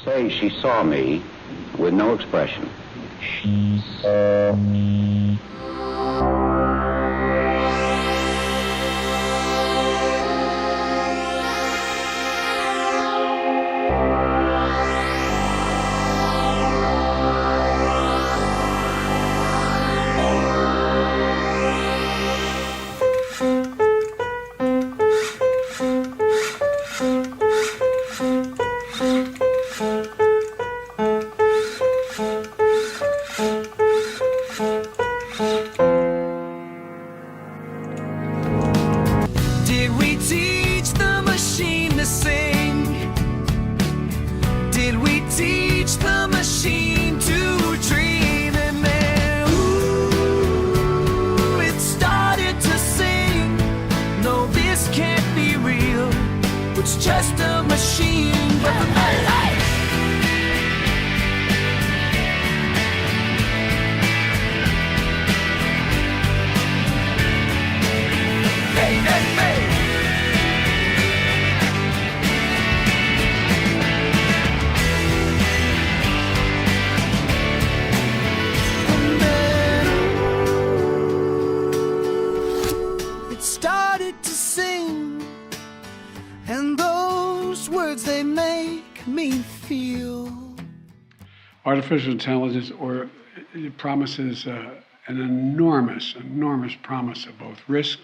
Say she saw me with no expression. She saw me. Did we teach the machine to sing? Did we teach the machine to dream? And then, ooh, it started to sing. No, this can't be real. It's just a machine. But the started to sing, and those words, they make me feel. Artificial intelligence it promises an enormous promise of both risks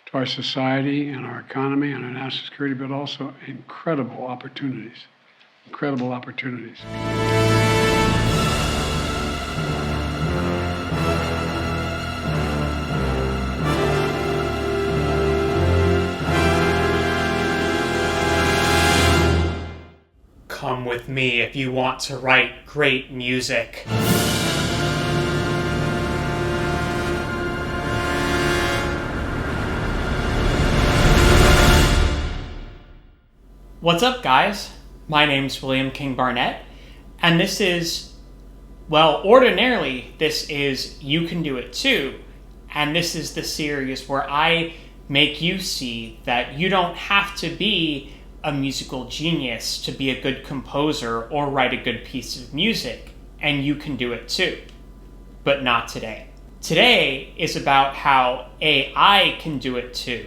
to our society and our economy and our national security, but also incredible opportunities. Incredible opportunities. Come with me if you want to write great music. What's up, guys? My name's William King Barnett, and this is, well, ordinarily, this is You Can Do It Too, and this is the series where I make you see that you don't have to be a musical genius to be a good composer or write a good piece of music, and you can do it too. But not today. Today is about how AI can do it too,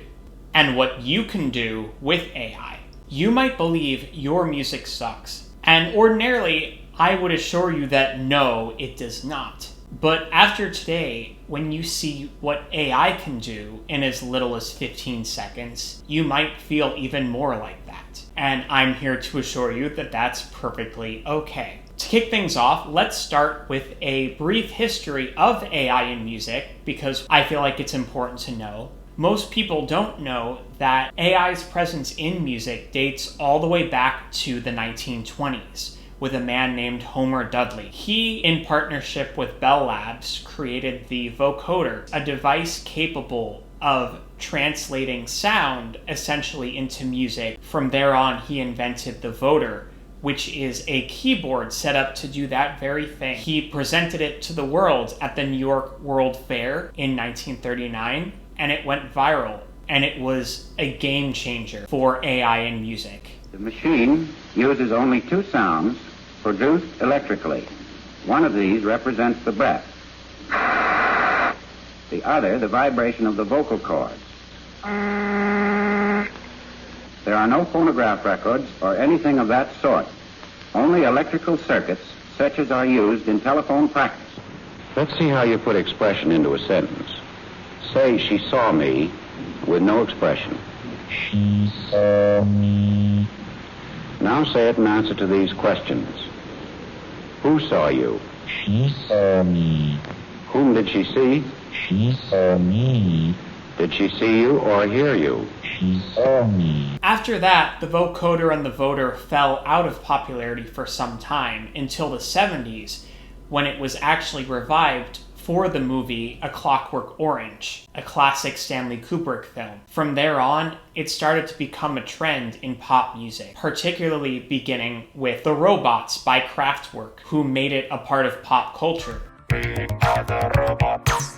and what you can do with AI. You might believe your music sucks, and ordinarily I would assure you that no, it does not. But after today, when you see what AI can do in as little as 15 seconds, you might feel even more like that. And I'm here to assure you that that's perfectly okay. To kick things off, let's start with a brief history of AI in music, because I feel like it's important to know. Most people don't know that AI's presence in music dates all the way back to the 1920s. With a man named Homer Dudley. He, in partnership with Bell Labs, created the vocoder, a device capable of translating sound essentially into music. From there on, he invented the voder, which is a keyboard set up to do that very thing. He presented it to the world at the New York World Fair in 1939, and it went viral, and it was a game changer for AI in music. The machine uses only two sounds produced electrically. One of these represents the breath. The other, the vibration of the vocal cords. There are no phonograph records or anything of that sort. Only electrical circuits such as are used in telephone practice. Let's see how you put expression into a sentence. Say she saw me with no expression. She saw me. Now say it in answer to these questions. Who saw you? She saw me. Whom did she see? She saw me. Did she see you or hear you? She saw me. After that, the vocoder and the voder fell out of popularity for some time, until the 70s, when it was actually revived for the movie A Clockwork Orange, a classic Stanley Kubrick film. From there on, it started to become a trend in pop music, particularly beginning with The Robots by Kraftwerk, who made it a part of pop culture. We are the robots.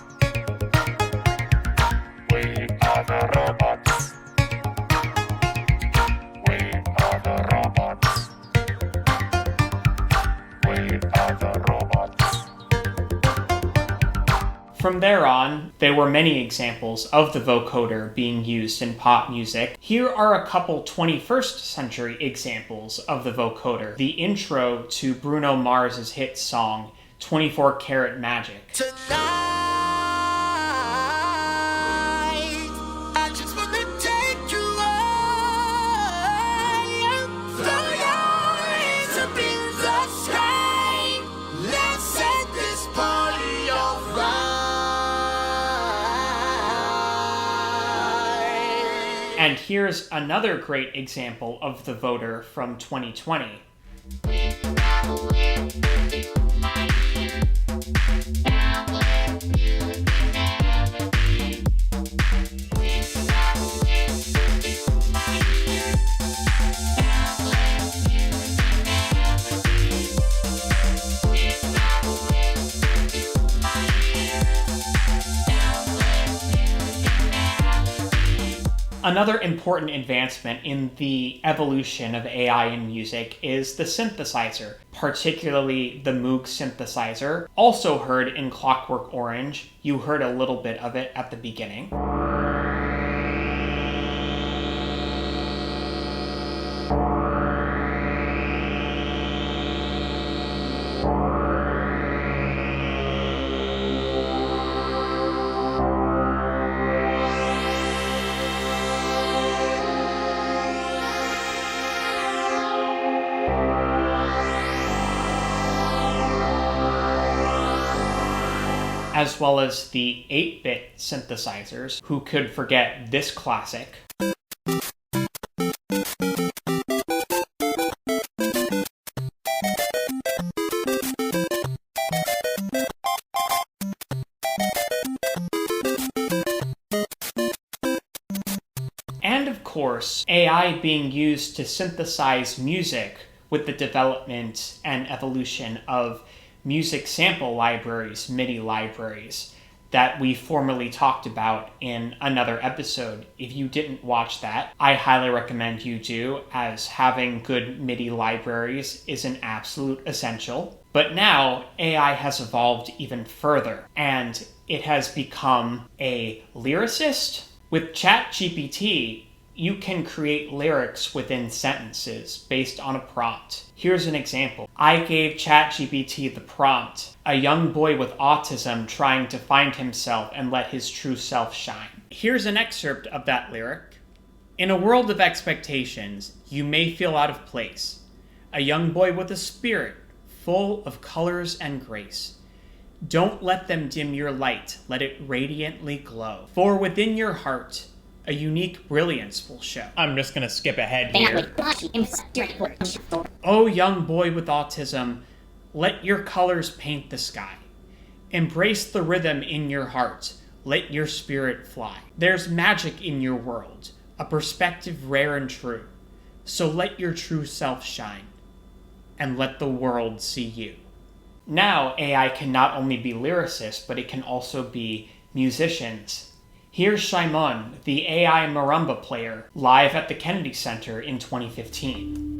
We are the robots. We are the robots. From there on, there were many examples of the vocoder being used in pop music. Here are a couple 21st century examples of the vocoder. The intro to Bruno Mars's hit song, 24 Karat Magic. Tonight, I just wanna take you high. Throw your hands up in the sky. Let's set this party on fire. And here's another great example of the voder from 2020. Another important advancement in the evolution of AI in music is the synthesizer, particularly the Moog synthesizer, also heard in Clockwork Orange. You heard a little bit of it at the beginning. As well as the 8-bit synthesizers. Who could forget this classic? And of course, AI being used to synthesize music with the development and evolution of music sample libraries, MIDI libraries, that we formerly talked about in another episode. If you didn't watch that, I highly recommend you do, as having good MIDI libraries is an absolute essential. But now, AI has evolved even further, and it has become a lyricist. With ChatGPT, you can create lyrics within sentences based on a prompt. Here's an example. I gave ChatGPT the prompt, a young boy with autism trying to find himself and let his true self shine. Here's an excerpt of that lyric. In a world of expectations, you may feel out of place. A young boy with a spirit, full of colors and grace. Don't let them dim your light, let it radiantly glow. For within your heart, a unique brilliance will show. I'm just gonna skip ahead here. Oh, young boy with autism, let your colors paint the sky. Embrace the rhythm in your heart, let your spirit fly. There's magic in your world, a perspective rare and true. So let your true self shine, and let the world see you. Now, AI can not only be lyricists, but it can also be musicians. Here's Shimon, the AI marimba player, live at the Kennedy Center in 2015.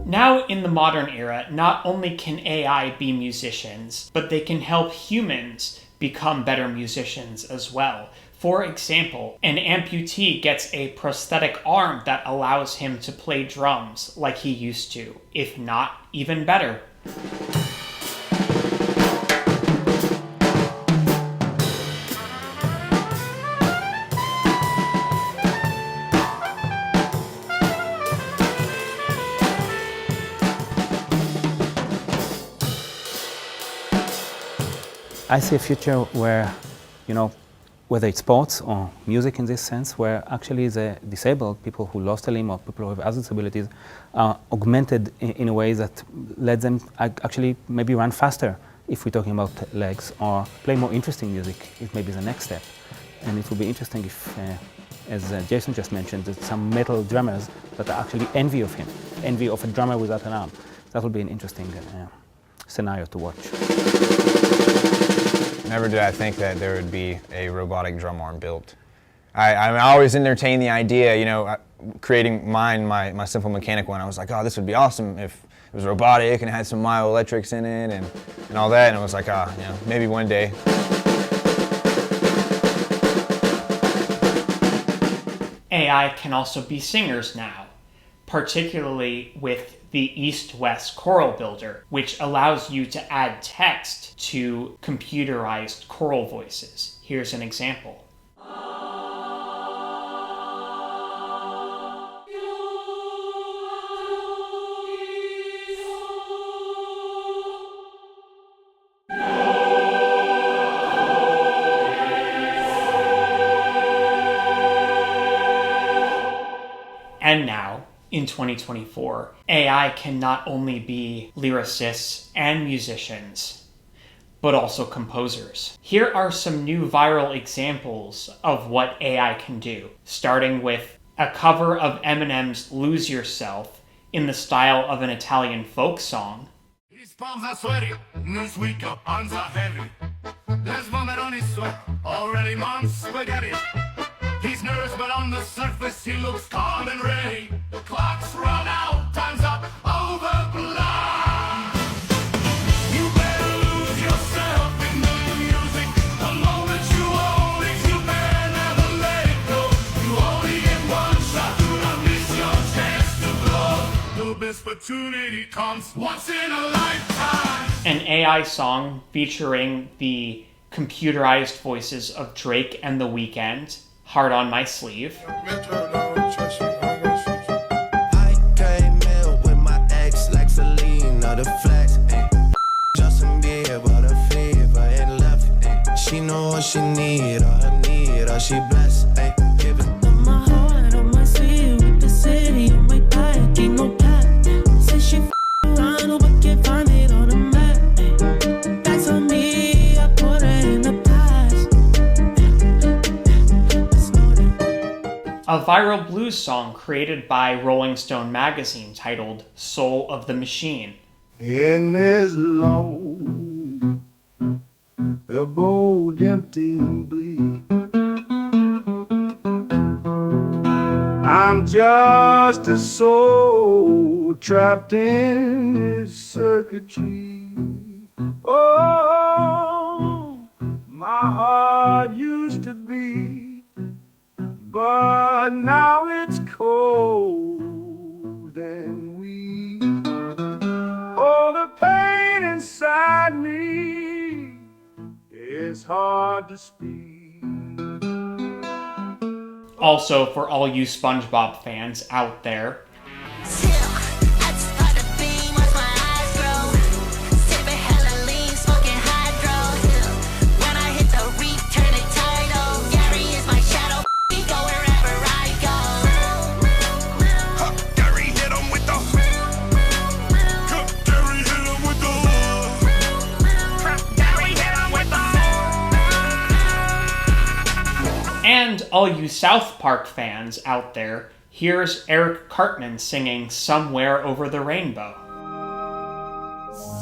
Now, in the modern era, not only can AI be musicians, but they can help humans become better musicians as well. For example, an amputee gets a prosthetic arm that allows him to play drums like he used to, if not even better. I see a future where, whether it's sports or music in this sense, where actually the disabled, people who lost a limb or people who have other disabilities, are augmented in a way that lets them actually maybe run faster, if we're talking about legs, or play more interesting music, if maybe the next step. And it would be interesting if, as Jason just mentioned, that some metal drummers that are actually envy of him, envy of a drummer without an arm. That would be an interesting scenario to watch. Never did I think that there would be a robotic drum arm built. I always entertained the idea, you know, creating my simple mechanic one. I was like, oh, this would be awesome if it was robotic and it had some myoelectrics in it and all that. And it was like, ah, you know, maybe one day. AI can also be singers now, particularly with the East-West Choral Builder, which allows you to add text to computerized choral voices. Here's an example. And now, in 2024, AI can not only be lyricists and musicians, but also composers. Here are some new viral examples of what AI can do, starting with a cover of Eminem's Lose Yourself in the style of an Italian folk song. His palms are sweaty, news week up, arms are heavy. There's vomit on his sweat, already mom's spaghetti. He's nervous, but on the surface he looks calm and ready. The clock's run out, time's up, over blood. You better lose yourself in the music. The moment you own it, you better never let it go. You only get one shot, do not miss your chance to blow. The best opportunity comes once in a lifetime. An AI song featuring the computerized voices of Drake and The Weeknd, Hard on My Sleeve. I came in with my ex like Selena, the flex, Justin Bieber, the fever and left, she know what she need, all she blessed, give it. On my heart, on my sleeve, with the city on my back, ain't no pack. Say she around, but can't find it on the map. That's on me, I put her in the past. A viral blues song created by Rolling Stone magazine titled Soul of the Machine. In this long, the bold, empty, and bleak, I'm just a soul trapped in this circuitry. Oh, my heart used to beat, but now it's cold and weak. Oh, the pain inside me is hard to speak. Also, for all you SpongeBob fans out there, and all you South Park fans out there, here's Eric Cartman singing Somewhere Over the Rainbow.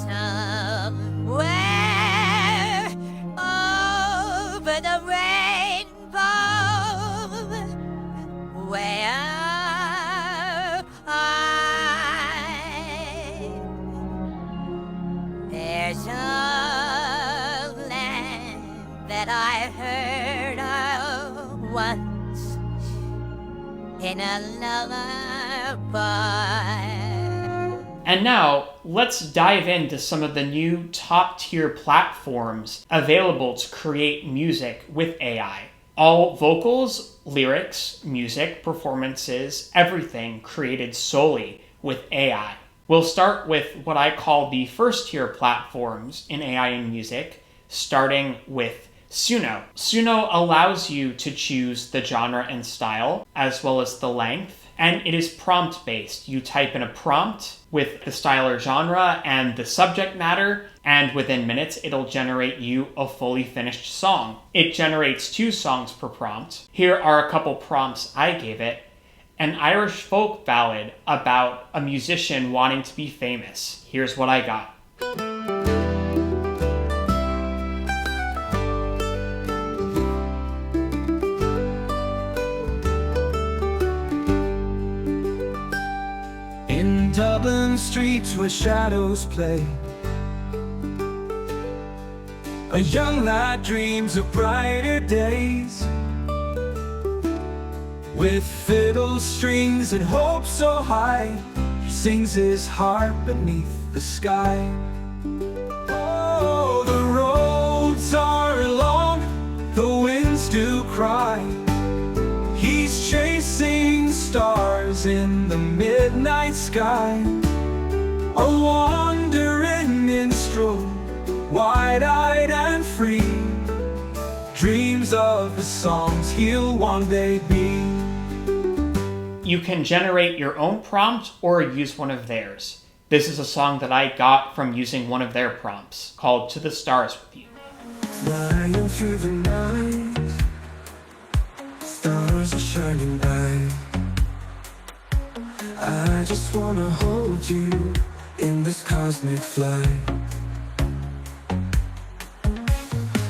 Somewhere over the rainbow, where there's a land that I heard of once in a lullaby. And now, let's dive into some of the new top-tier platforms available to create music with AI. All vocals, lyrics, music, performances, everything created solely with AI. We'll start with what I call the first-tier platforms in AI and music, starting with Suno. Suno allows you to choose the genre and style, as well as the length, and it is prompt-based. You type in a prompt with the style or genre and the subject matter, and within minutes, it'll generate you a fully finished song. It generates 2 songs per prompt. Here are a couple prompts I gave it. An Irish folk ballad about a musician wanting to be famous. Here's what I got. streets where shadows play. A young lad dreams of brighter days, with fiddle strings and hope so high, he sings his heart beneath the sky. Oh, the roads are long, the winds do cry. He's chasing stars in the midnight sky. A wandering minstrel, wide-eyed and free, dreams of the songs he'll one day be. You can generate your own prompt or use one of theirs. This is a song that I got from using one of their prompts, called To the Stars With You. Flying through the night, stars are shining bright. I just wanna hold you in this cosmic flight.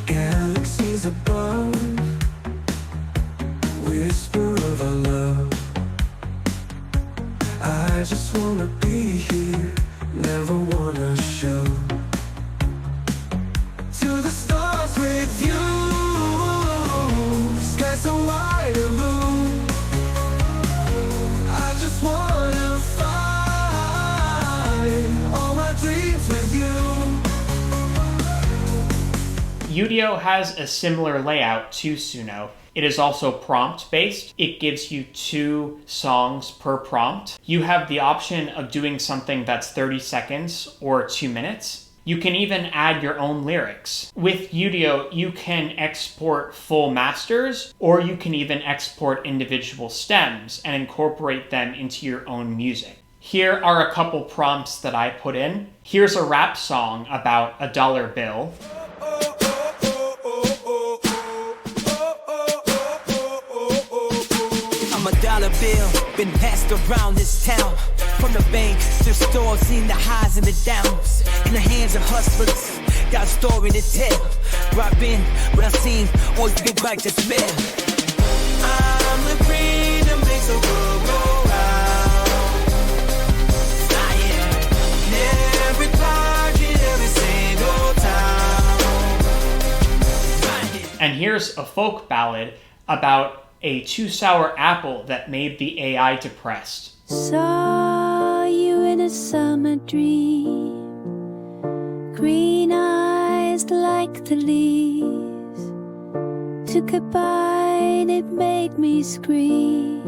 Galaxies above, whisper of our love. I just wanna be here, never wanna show. To the stars with you, sky so wide and blue. I just wanna find all my dreams with you. Udio has a similar layout to Suno. It is also prompt-based. It gives you 2 songs per prompt. You have the option of doing something that's 30 seconds or 2 minutes. You can even add your own lyrics. With Udio, you can export full masters, or you can even export individual stems and incorporate them into your own music. Here are a couple prompts that I put in. Here's a rap song about a dollar bill. I'm a dollar bill, been passed around this town. From the bank to stores, seen the highs and the downs. In the hands of hustlers, got a story to tell. Where I've been, what I've seen, always big bike to spare. I'm the green that makes the world go round. Flying in every park in every single town. And here's a folk ballad about a too sour apple that made the AI depressed. Saw you in a summer dream, green eyes like the leaves. Took a bite, it made me scream.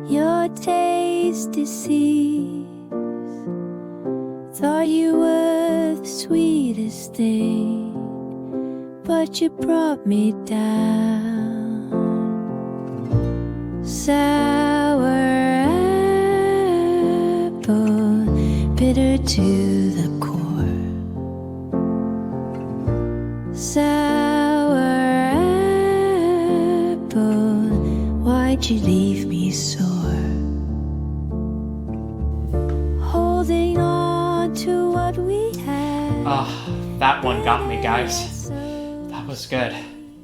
Your taste deceives. Thought you were the sweetest thing, but you brought me down. Sour apple, bitter to the core. Sour apple, why'd you leave me sore? Holding on to what we had. That one got me, guys. That was good.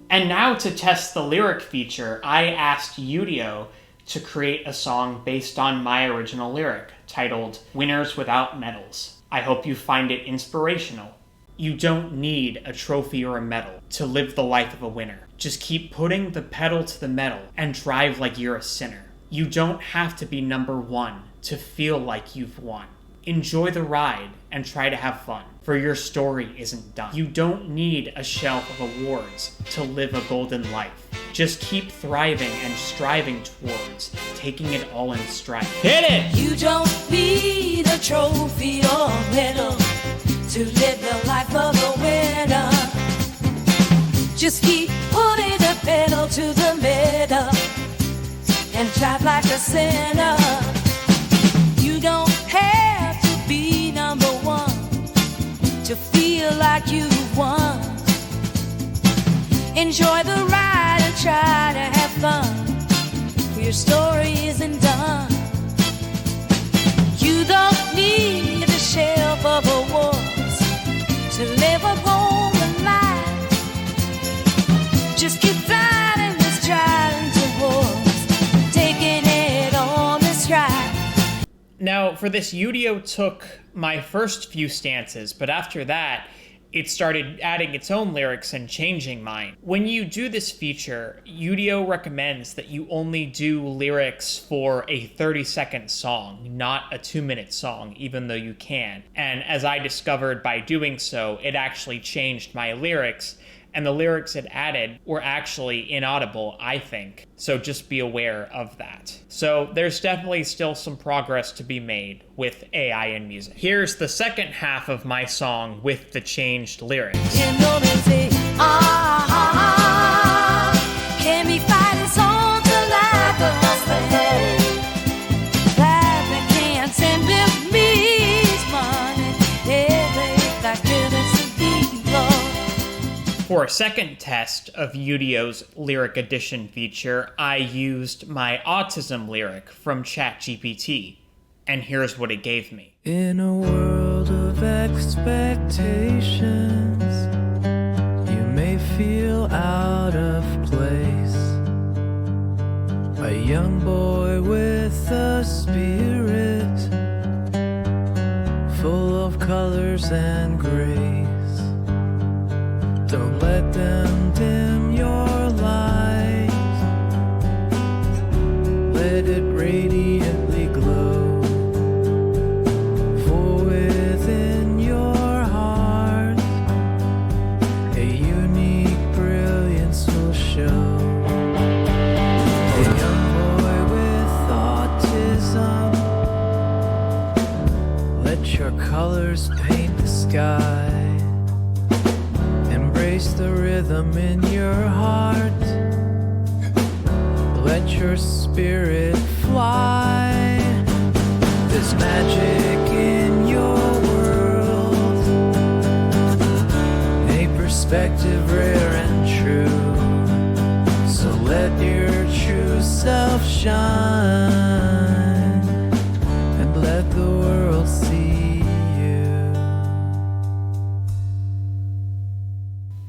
And now to test the lyric feature, I asked Udio to create a song based on my original lyric, titled Winners Without Medals. I hope you find it inspirational. You don't need a trophy or a medal to live the life of a winner. Just keep putting the pedal to the metal and drive like you're a sinner. You don't have to be number 1 to feel like you've won. Enjoy the ride and try to have fun, for your story isn't done. You don't need a shelf of awards to live a golden life. Just keep thriving and striving towards taking it all in stride. Hit it! You don't need a trophy or medal to live the life of a winner. Just keep putting the pedal to the metal and drive like a sinner. You don't have to be number 1 to feel like you've won. Enjoy the ride and try to have fun, for your story isn't done. You don't need a shelf of awards to live a golden life. Just keep flying and just driving towards taking it on this ride. Now Now, for this, Udio took my first few stanzas, but after that, it started adding its own lyrics and changing mine. When you do this feature, Udio recommends that you only do lyrics for a 30-second song, not a 2-minute song, even though you can. And as I discovered by doing so, it actually changed my lyrics, and the lyrics it added were actually inaudible, I think. So just be aware of that. So there's definitely still some progress to be made with AI in music. Here's the second half of my song with the changed lyrics. You know they say, can be fighting songs like a husband. Clapping cans and build me money. Every factor that's a deep love. For a second test of Udio's lyric addition feature, I used my autism lyric from ChatGPT, and here's what it gave me. In a world of expectations, you may feel out of place. A young boy with a spirit full of colors and grace. Don't let them dim your light. Let it radiantly glow. For within your heart, a unique brilliance will show. A young boy with autism, let your colors paint the sky. Embrace the rhythm in your heart. Let your spirit fly. There's magic in your world, a perspective rare and true. So let your true self shine and let the world see.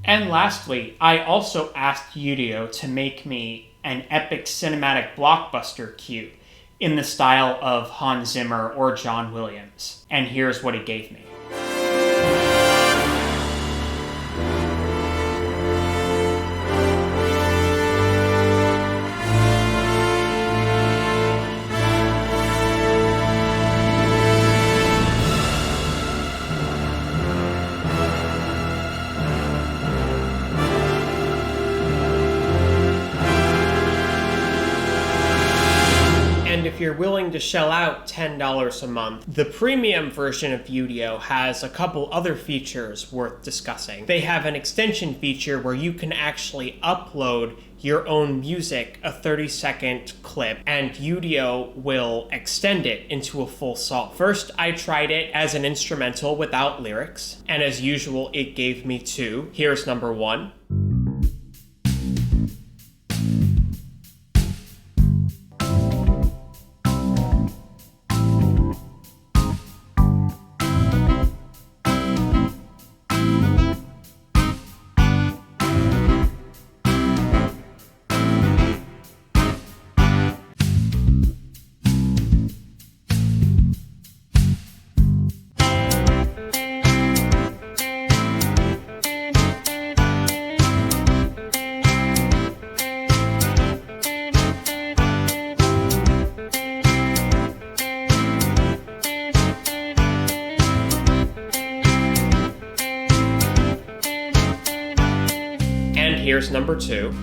And lastly, I also asked Udio to make me an epic cinematic blockbuster cue in the style of Hans Zimmer or John Williams. And here's what it gave me. If you're willing to shell out $10 a month, the premium version of Udio has a couple other features worth discussing. They have an extension feature where you can actually upload your own music, a 30-second clip, and Udio will extend it into a full song. First, I tried it as an instrumental without lyrics, and as usual, it gave me 2. Here's number 1. Here's number 2.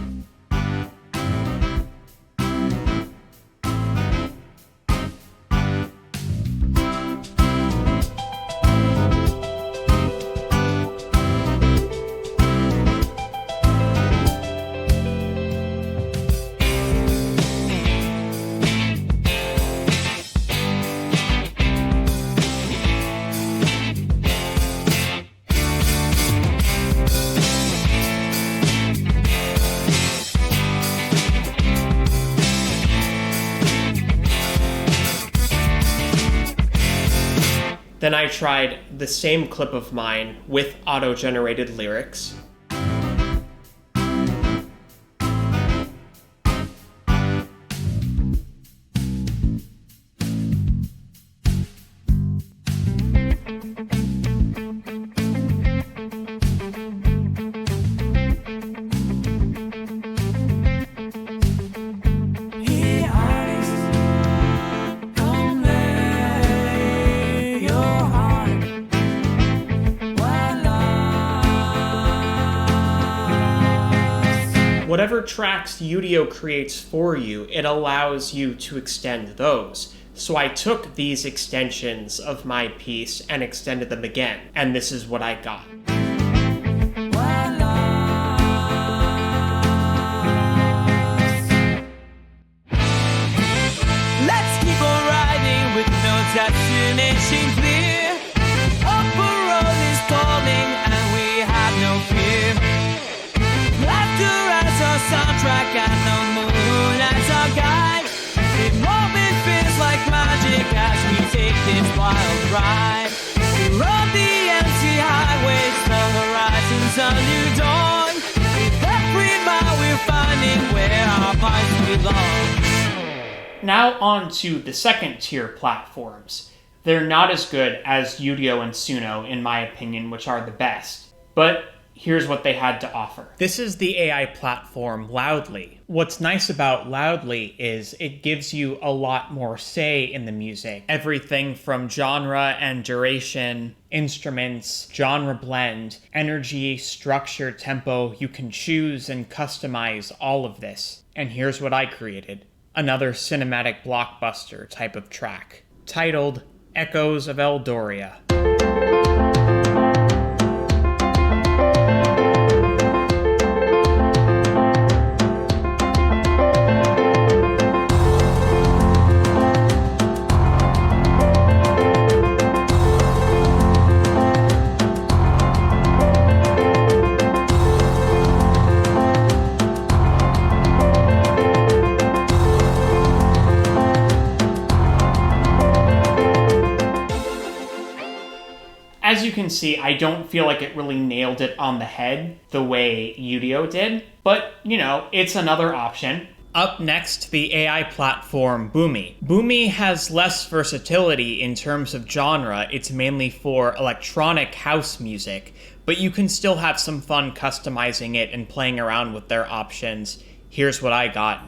Then I tried the same clip of mine with auto-generated lyrics. whatever tracks Udio creates for you, it allows you to extend those. So I took these extensions of my piece and extended them again, and this is what I got. Let's keep on riding with no destination clear. Upper road is calling and we have no fear. Laughter as our soundtrack and the moon as our guide. It moment feels like magic as we take this wild ride. We run the empty highways, the horizons a new dawn. With every mile we're finding where our minds belong. Now on to the second tier platforms. They're not as good as Udio and Suno, in my opinion, which are the best. But here's what they had to offer. This is the AI platform Loudly. What's nice about Loudly is it gives you a lot more say in the music. Everything from genre and duration, instruments, genre blend, energy, structure, tempo, you can choose and customize all of this. And here's what I created. Another cinematic blockbuster type of track, titled Echoes of Eldoria. As you can see, I don't feel like it really nailed it on the head the way Udio did, but, you know, it's another option. Up next, the AI platform Boomy. Boomy has less versatility in terms of genre. It's mainly for electronic house music, but you can still have some fun customizing it and playing around with their options. Here's what I got.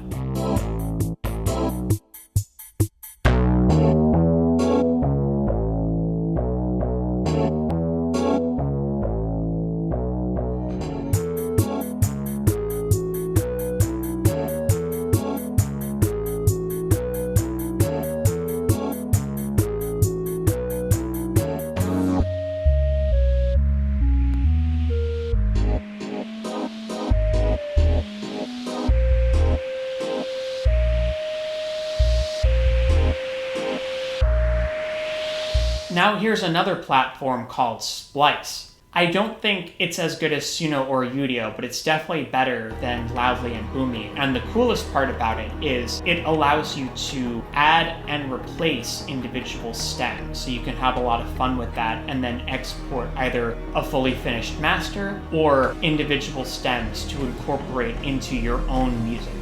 Now here's another platform called Splice. I don't think it's as good as Suno or Udio, but it's definitely better than Loudly and Boomy. And the coolest part about it is it allows you to add and replace individual stems. So you can have a lot of fun with that and then export either a fully finished master or individual stems to incorporate into your own music.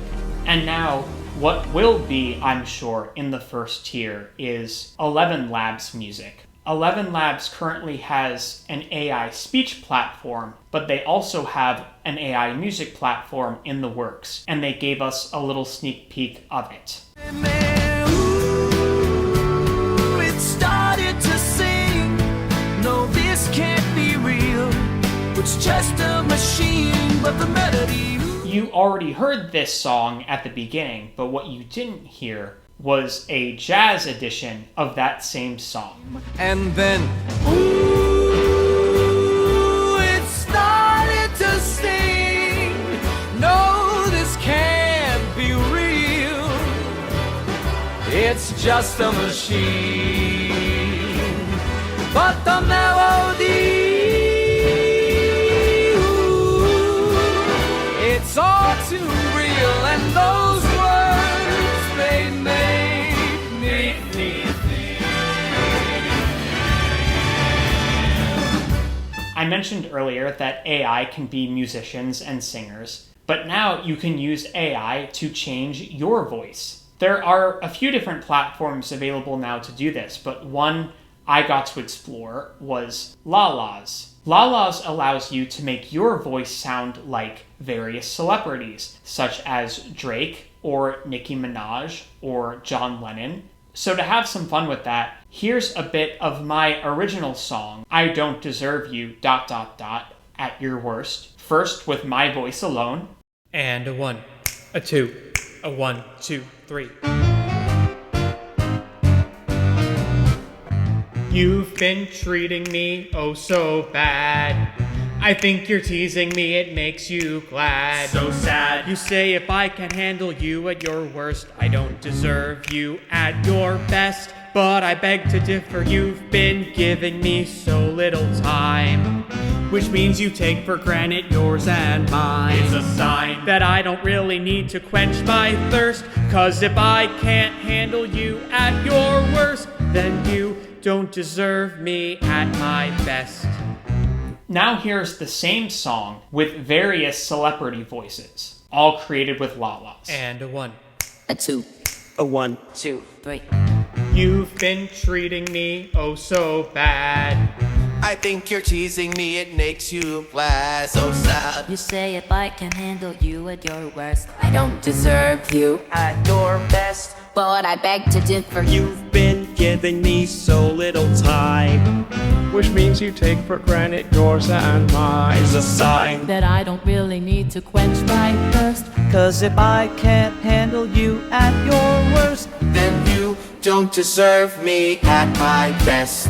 And now, what will be, I'm sure, in the first tier is 11 Labs music. 11 Labs currently has an AI speech platform, but they also have an AI music platform in the works, and they gave us a little sneak peek of it. It started to sing. No, this can't be real. It's just a machine, but the melody. You already heard this song at the beginning, but what you didn't hear was a jazz edition of that same song. And then, ooh, it started to sing. No, this can't be real. It's just a machine. But the melody, ooh, it's all too real. And those words, they make me feel. I mentioned earlier that AI can be musicians and singers, but now you can use AI to change your voice. There are a few different platforms available now to do this, but one I got to explore was Lala's. Lala's allows you to make your voice sound like various celebrities, such as Drake or Nicki Minaj or John Lennon. So to have some fun with that, here's a bit of my original song, I Don't Deserve You, ... at your worst. First with my voice alone. And a 1, a 2, a 1, 2, 3. You've been treating me oh so bad. I think you're teasing me, it makes you glad. So sad. You say if I can handle you at your worst, I don't deserve you at your best. But I beg to differ, you've been giving me so little time. Which means you take for granted yours and mine. It's a sign that I don't really need to quench my thirst. 'Cause if I can't handle you at your worst, then you don't deserve me at my best. Now here's the same song with various celebrity voices, all created with Lala's. And a 1, a 2, a 1, 2, 3. You've been treating me oh so bad. I think you're teasing me, it makes you glad. So sad. You say if I can handle you at your worst, I don't deserve you at your best. But I beg to differ. You've been giving me so little time. Which means you take for granted yours and mine. It's a sign that I don't really need to quench my thirst. 'Cause if I can't handle you at your worst, then you don't deserve me at my best.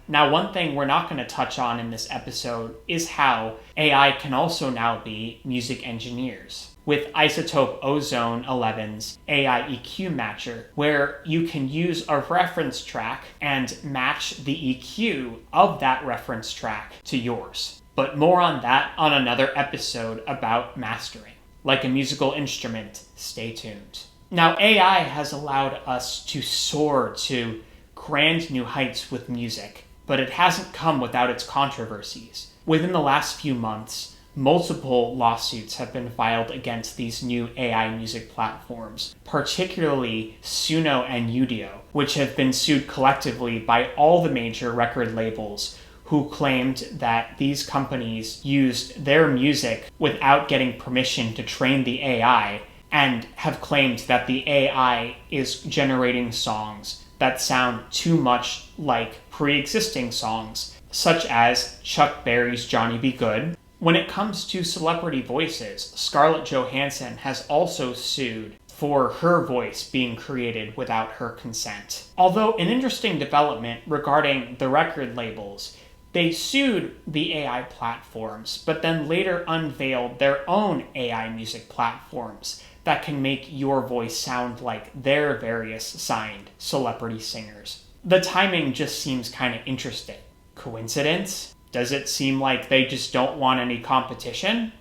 Now, one thing we're not going to touch on in this episode is how AI can also now be music engineers. With Isotope Ozone 11's AI EQ Matcher, where you can use a reference track and match the EQ of that reference track to yours. But more on that on another episode about mastering. Like a musical instrument, stay tuned. Now, AI has allowed us to soar to grand new heights with music, but it hasn't come without its controversies. Within the last few months, multiple lawsuits have been filed against these new AI music platforms, particularly Suno and Udio, which have been sued collectively by all the major record labels who claimed that these companies used their music without getting permission to train the AI, and have claimed that the AI is generating songs that sound too much like pre-existing songs, such as Chuck Berry's Johnny B. Good. When it comes to celebrity voices, Scarlett Johansson has also sued for her voice being created without her consent. Although an interesting development regarding the record labels, they sued the AI platforms, but then later unveiled their own AI music platforms that can make your voice sound like their various signed celebrity singers. The timing just seems kind of interesting. Coincidence? Does it seem like they just don't want any competition?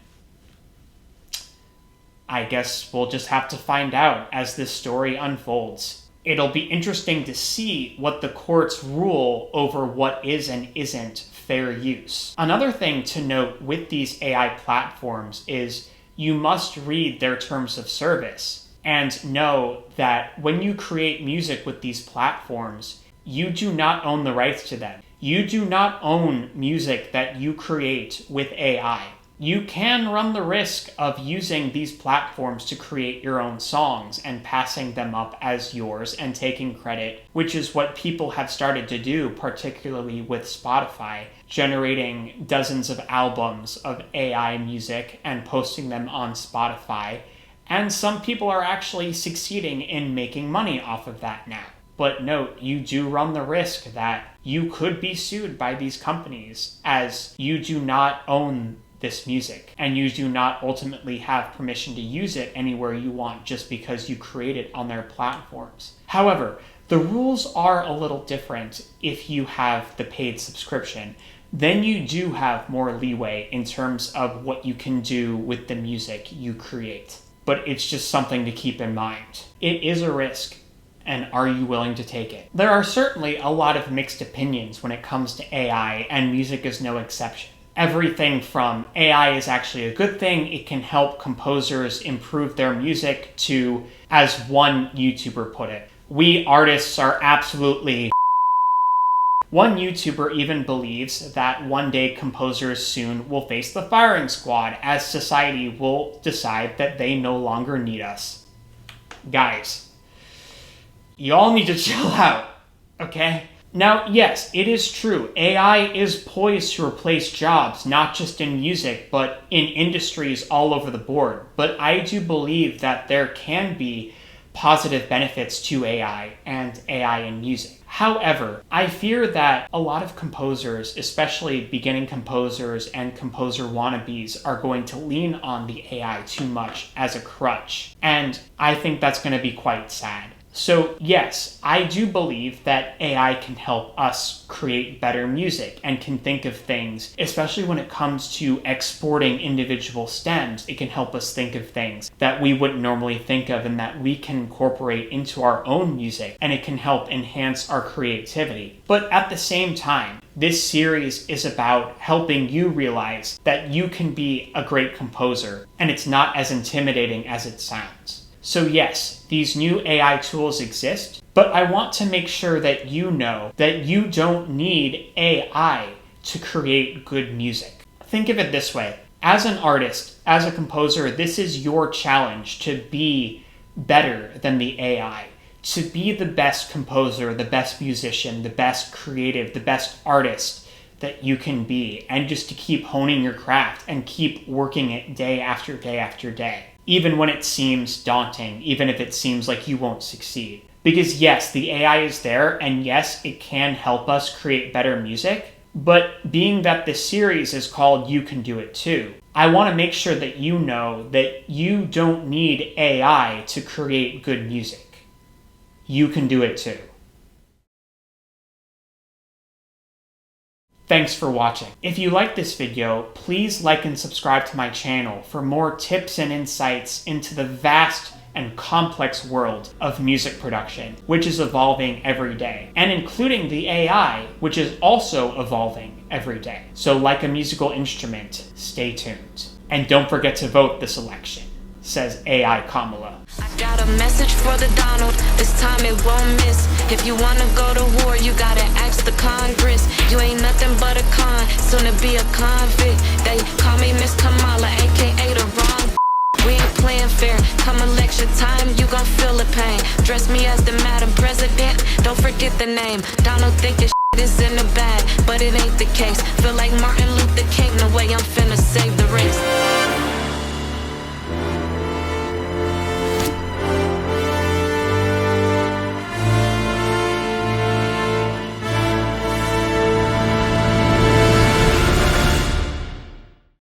I guess we'll just have to find out as this story unfolds. It'll be interesting to see what the courts rule over what is and isn't fair use. Another thing to note with these AI platforms is you must read their terms of service and know that when you create music with these platforms, you do not own the rights to them. You do not own music that you create with AI. You can run the risk of using these platforms to create your own songs and passing them up as yours and taking credit, which is what people have started to do, particularly with Spotify, generating dozens of albums of AI music and posting them on Spotify. And some people are actually succeeding in making money off of that now. But note, you do run the risk that you could be sued by these companies, as you do not own this music, and you do not ultimately have permission to use it anywhere you want just because you create it on their platforms. However, the rules are a little different if you have the paid subscription. Then you do have more leeway in terms of what you can do with the music you create. But it's just something to keep in mind. It is a risk, and are you willing to take it? There are certainly a lot of mixed opinions when it comes to AI, and music is no exception. Everything from AI is actually a good thing, it can help composers improve their music, to, as one YouTuber put it, we artists are absolutely. One YouTuber even believes that one day composers soon will face the firing squad, as society will decide that they no longer need us. Guys, you all need to chill out, okay? Now, yes, it is true. AI is poised to replace jobs, not just in music, but in industries all over the board. But I do believe that there can be positive benefits to AI and AI in music. However, I fear that a lot of composers, especially beginning composers and composer wannabes, are going to lean on the AI too much as a crutch. And I think that's going to be quite sad. So yes, I do believe that AI can help us create better music and can think of things, especially when it comes to exporting individual stems. It can help us think of things that we wouldn't normally think of and that we can incorporate into our own music, and it can help enhance our creativity. But at the same time, this series is about helping you realize that you can be a great composer, and it's not as intimidating as it sounds. So yes, these new AI tools exist, but I want to make sure that you know that you don't need AI to create good music. Think of it this way. As an artist, as a composer, this is your challenge to be better than the AI, to be the best composer, the best musician, the best creative, the best artist that you can be, and just to keep honing your craft and keep working it day after day after day. Even when it seems daunting, even if it seems like you won't succeed. Because yes, the AI is there, and yes, it can help us create better music, but being that this series is called You Can Do It Too, I want to make sure that you know that you don't need AI to create good music. You can do it too. Thanks for watching. If you like this video, please like and subscribe to my channel for more tips and insights into the vast and complex world of music production, which is evolving every day, and including the AI, which is also evolving every day. So like a musical instrument, stay tuned. And don't forget to vote this election, says AI Kamala. I got a message for the Donald, this time it won't miss. If you wanna go to war, you gotta ask the Congress. You ain't nothing but a con, soon to be a convict. They call me Miss Kamala, aka the wrong. We ain't playing fair, come election time, you gon' feel the pain. Dress me as the Madam President, don't forget the name. Donald think his shit is in the bag, but it ain't the case. Feel like Martin Luther King.